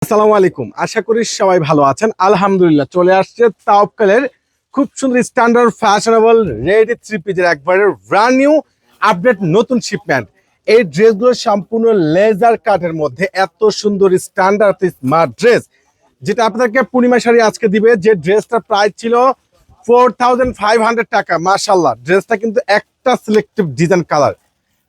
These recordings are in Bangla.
আসসালামু আলাইকুম, আশা করি সবাই ভালো আছেন। আলহামদুলিল্লাহ চলে আসছে তাওয়াক্কালের খুব সুন্দর স্ট্যান্ডার্ড ফ্যাশনেবল রেডি থ্রি পিসের একবারে ব্র্যান্ড নিউ আপডেট নতুন শিপমেন্ট। এই ড্রেসগুলো সম্পূর্ণ লেজার কাটের মধ্যে এত সুন্দর স্ট্যান্ডার্ড স্মার্ট ড্রেস, যেটা আপনাদেরকে পূর্ণিমা শাড়ি আজকে দিবে। যে ড্রেসটার প্রাইস ছিল 4500 টাকা। মাশাআল্লাহ, ড্রেসটা কিন্তু একটা সিলেক্টিভ ডিজাইন কালার,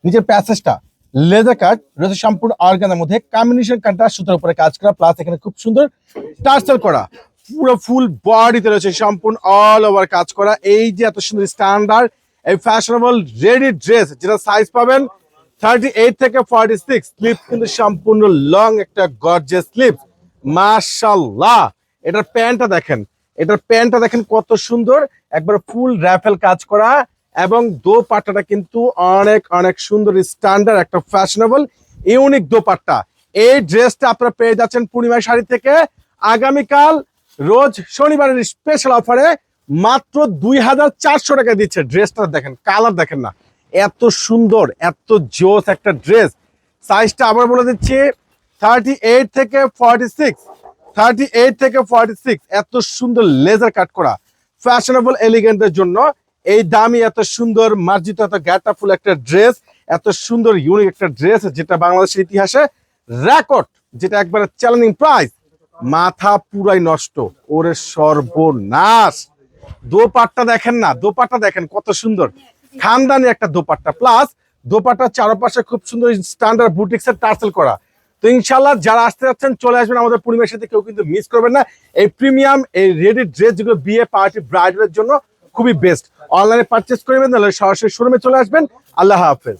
নিচের প্যাসেজটা লেজার কাট রয়েছে সম্পূর্ণ অর্গানের মধ্যে, কম্বিনেশন কাটটা সুতার উপরে কাজ করা, প্লাস এখানে খুব সুন্দর টার্সেল করা, পুরো ফুল বডিতে রয়েছে সম্পূর্ণ অল ওভার কাজ করা। এই যে এত সুন্দর স্ট্যান্ডার্ড এই ফ্যাশনেবল রেডি ড্রেস, যেটা সাইজ পাবেন 38 থেকে 46, স্লিপ কিন্তু সম্পূর্ণ লং একটা গর্জিয়াস স্লিপ। মাশাআল্লাহ, এটার প্যান্টটা দেখেন, কত সুন্দর, একবার ফুল র্যাফেল কাজ করা, এবং দোপাট্টাটা কিন্তু অনেক অনেক সুন্দর স্ট্যান্ডার্ড একটা ফ্যাশনেবল ইউনিক দোপাট্টা। এই ড্রেসটা আপনারা পেয়ে যাচ্ছেন পূর্ণিমা শাড়ি থেকে আগামীকাল রোজ শনিবারের স্পেশাল অফারে মাত্র 2400 টাকা দিচ্ছে। ড্রেসটা দেখেন, কালার দেখেন না, এত সুন্দর এত জোস একটা ড্রেস। সাইজটা আবার বলে দিচ্ছি 38 থেকে 46, 38 থেকে 46, এত সুন্দর লেজার কাট করা ফ্যাশনেবল এলিগেন্টের জন্য এই দামি এত সুন্দর মার্জিত এত গ্যাটা ফুল একটা ড্রেস, এত সুন্দর ইউনিক একটা ড্রেস, যেটা বাংলাদেশের ইতিহাসে রেকর্ড, যেটা একবারে চ্যালেঞ্জিং প্রাইস। মাথা পুরাই নষ্ট, ওরে সর্বনাশ। দোপাট্টা দেখেন না, দোপাট্টা দেখেন কত সুন্দর, খানদানি একটা দোপাট্টা, প্লাস দোপাট্টার চারপাশে খুব সুন্দর স্ট্যান্ডার্ড বুটিক্সের টার্সেল করা। তো ইনশাল্লাহ যারা আসতে যাচ্ছেন চলে আসবেন আমাদের পরিবেশের সাথে, কেউ কিন্তু মিস করবেন না। এই প্রিমিয়াম এই রেডি ড্রেস যেগুলো বিয়ে পার্টি ব্রাইডালের জন্য খুবই বেস্ট। অনলাইনে পারচেস করবেন, তাহলে সরাসরি শোরুমে চলে আসবেন। আল্লাহ হাফেজ।